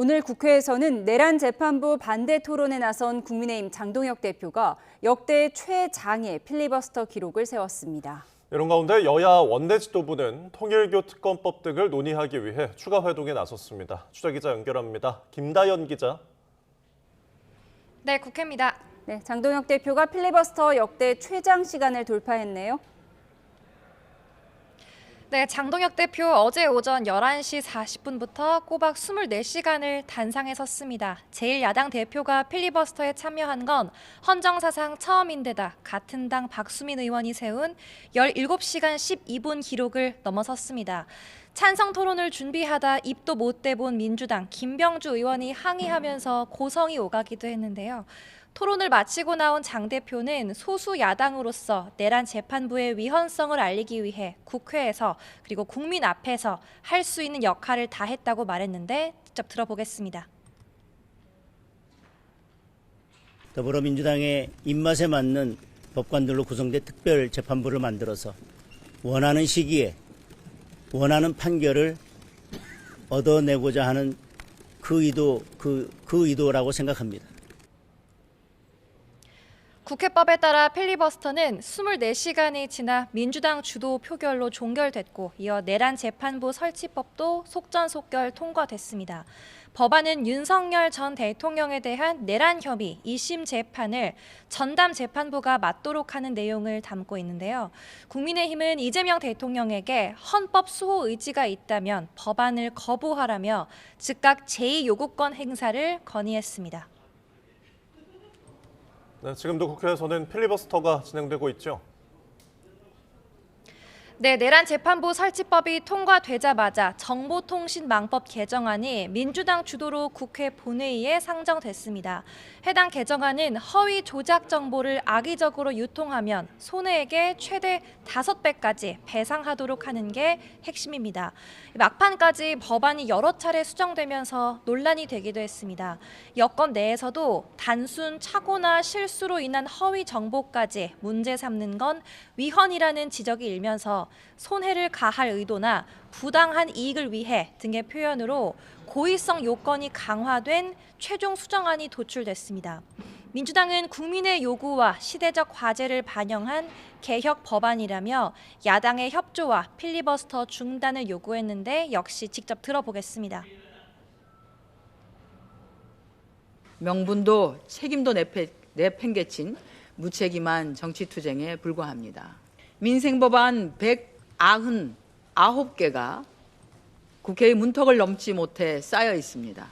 오늘 국회에서는 내란 재판부 반대 토론에 나선 국민의힘 장동혁 대표가 역대 최장의 필리버스터 기록을 세웠습니다. 이런 가운데 여야 원내 지도부는 통일교 특검법 등을 논의하기 위해 추가 회동에 나섰습니다. 취재기자 연결합니다. 김다연 기자. 네, 국회입니다. 네, 장동혁 대표가 필리버스터 역대 최장 시간을 돌파했네요. 네, 장동혁 대표 어제 오전 11시 40분부터 꼬박 24시간을 단상에 섰습니다. 제1야당 대표가 필리버스터에 참여한 건 헌정사상 처음인데다 같은 당 박수민 의원이 세운 17시간 12분 기록을 넘어섰습니다. 찬성 토론을 준비하다 입도 못 대본 민주당 김병주 의원이 항의하면서 고성이 오가기도 했는데요. 토론을 마치고 나온 장 대표는 소수 야당으로서 내란 재판부의 위헌성을 알리기 위해 국회에서 그리고 국민 앞에서 할 수 있는 역할을 다했다고 말했는데 직접 들어보겠습니다. 더불어민주당의 입맛에 맞는 법관들로 구성된 특별재판부를 만들어서 원하는 시기에 원하는 판결을 얻어내고자 하는 그 의도라고 생각합니다. 국회법에 따라 필리버스터는 24시간이 지나 민주당 주도 표결로 종결됐고 이어 내란 재판부 설치법도 속전속결 통과됐습니다. 법안은 윤석열 전 대통령에 대한 내란 혐의 2심 재판을 전담 재판부가 맡도록 하는 내용을 담고 있는데요. 국민의힘은 이재명 대통령에게 헌법 수호 의지가 있다면 법안을 거부하라며 즉각 제2요구권 행사를 건의했습니다. 네, 지금도 국회에서는 필리버스터가 진행되고 있죠. 네, 내란 재판부 설치법이 통과되자마자 정보통신망법 개정안이 민주당 주도로 국회 본회의에 상정됐습니다. 해당 개정안은 허위 조작 정보를 악의적으로 유통하면 손해액의 최대 5배까지 배상하도록 하는 게 핵심입니다. 막판까지 법안이 여러 차례 수정되면서 논란이 되기도 했습니다. 여권 내에서도 단순 착오나 실수로 인한 허위 정보까지 문제 삼는 건 위헌이라는 지적이 일면서 손해를 가할 의도나 부당한 이익을 위해 등의 표현으로 고의성 요건이 강화된 최종 수정안이 도출됐습니다. 민주당은 국민의 요구와 시대적 과제를 반영한 개혁 법안이라며 야당의 협조와 필리버스터 중단을 요구했는데 역시 직접 들어보겠습니다. 명분도 책임도 내팽개친 무책임한 정치투쟁에 불과합니다. 민생법안 199개가 국회의 문턱을 넘지 못해 쌓여 있습니다.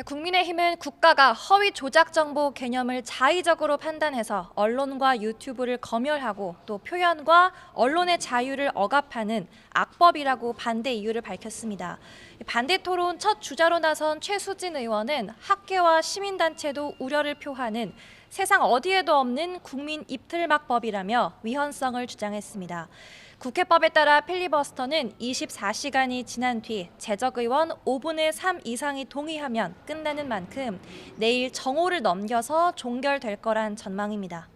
국민의힘은 국가가 허위 조작 정보 개념을 자의적으로 판단해서 언론과 유튜브를 검열하고 또 표현과 언론의 자유를 억압하는 악법이라고 반대 이유를 밝혔습니다. 반대 토론 첫 주자로 나선 최수진 의원은 학계와 시민단체도 우려를 표하는 세상 어디에도 없는 국민 입틀막법이라며 위헌성을 주장했습니다. 국회법에 따라 필리버스터는 24시간이 지난 뒤 재적의원 5분의 3 이상이 동의하면 끝나는 만큼 내일 정오를 넘겨서 종결될 거란 전망입니다.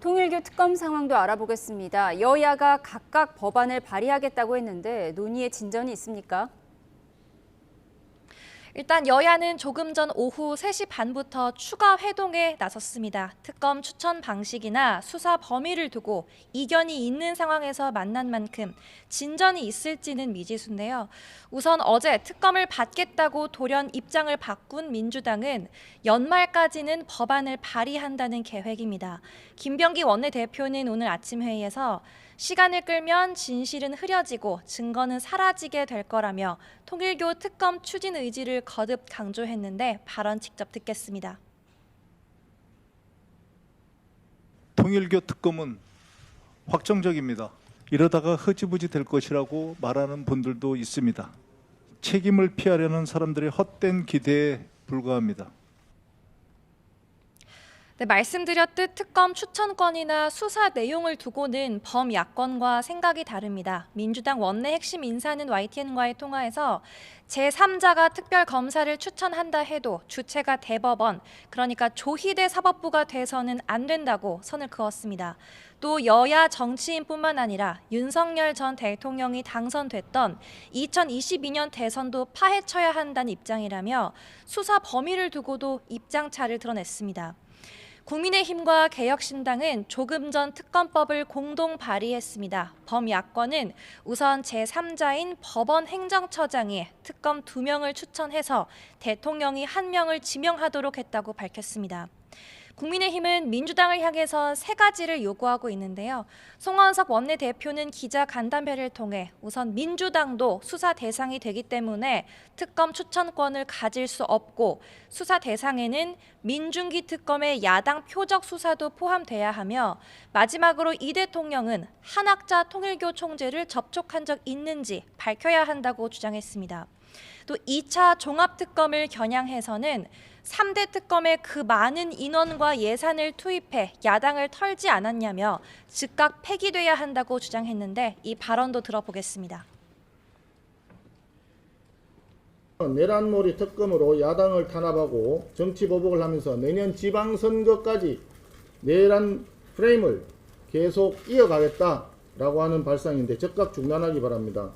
통일교 특검 상황도 알아보겠습니다. 여야가 각각 법안을 발의하겠다고 했는데 논의에 진전이 있습니까? 일단 여야는 조금 전 오후 3시 반부터 추가 회동에 나섰습니다. 특검 추천 방식이나 수사 범위를 두고 이견이 있는 상황에서 만난 만큼 진전이 있을지는 미지수인데요. 우선 어제 특검을 받겠다고 돌연 입장을 바꾼 민주당은 연말까지는 법안을 발의한다는 계획입니다. 김병기 원내대표는 오늘 아침 회의에서 시간을 끌면 진실은 흐려지고 증거는 사라지게 될 거라며 통일교 특검 추진 의지를 거듭 강조했는데 발언 직접 듣겠습니다. 통일교 특검은 확정적입니다. 이러다가 흐지부지 될 것이라고 말하는 분들도 있습니다. 책임을 피하려는 사람들의 헛된 기대에 불과합니다. 네, 말씀드렸듯 특검 추천권이나 수사 내용을 두고는 범야권과 생각이 다릅니다. 민주당 원내 핵심 인사는 YTN과의 통화에서 제3자가 특별검사를 추천한다 해도 주체가 대법원, 그러니까 조희대 사법부가 돼서는 안 된다고 선을 그었습니다. 또 여야 정치인뿐만 아니라 윤석열 전 대통령이 당선됐던 2022년 대선도 파헤쳐야 한다는 입장이라며 수사 범위를 두고도 입장차를 드러냈습니다. 국민의힘과 개혁신당은 조금 전 특검법을 공동 발의했습니다. 범야권은 우선 제3자인 법원 행정처장이 특검 2명을 추천해서 대통령이 1명을 지명하도록 했다고 밝혔습니다. 국민의힘은 민주당을 향해서 3가지를 요구하고 있는데요. 송원석 원내대표는 기자 간담회를 통해 우선 민주당도 수사 대상이 되기 때문에 특검 추천권을 가질 수 없고 수사 대상에는 민중기 특검의 야당 표적 수사도 포함돼야 하며 마지막으로 이 대통령은 한학자 통일교 총재를 접촉한 적 있는지 밝혀야 한다고 주장했습니다. 또 2차 종합특검을 겨냥해서는 3대 특검에 그 많은 인원과 예산을 투입해 야당을 털지 않았냐며 즉각 폐기돼야 한다고 주장했는데 이 발언도 들어보겠습니다. 내란몰이 특검으로 야당을 탄압하고 정치 보복을 하면서 내년 지방선거까지 내란 프레임을 계속 이어가겠다라고 하는 발상인데 즉각 중단하기 바랍니다.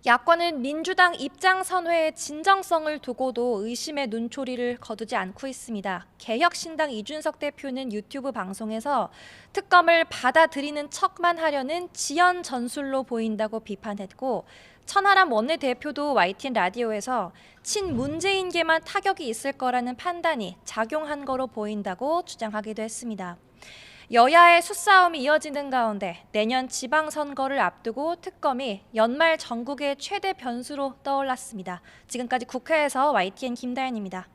야권은 민주당 입장 선회의 진정성을 두고도 의심의 눈초리를 거두지 않고 있습니다. 개혁신당 이준석 대표는 유튜브 방송에서 특검을 받아들이는 척만 하려는 지연 전술로 보인다고 비판했고 천하람 원내대표도 YTN 라디오에서 친문재인계만 타격이 있을 거라는 판단이 작용한 거로 보인다고 주장하기도 했습니다. 여야의 수싸움이 이어지는 가운데 내년 지방선거를 앞두고 특검이 연말 전국의 최대 변수로 떠올랐습니다. 지금까지 국회에서 YTN 김다현입니다.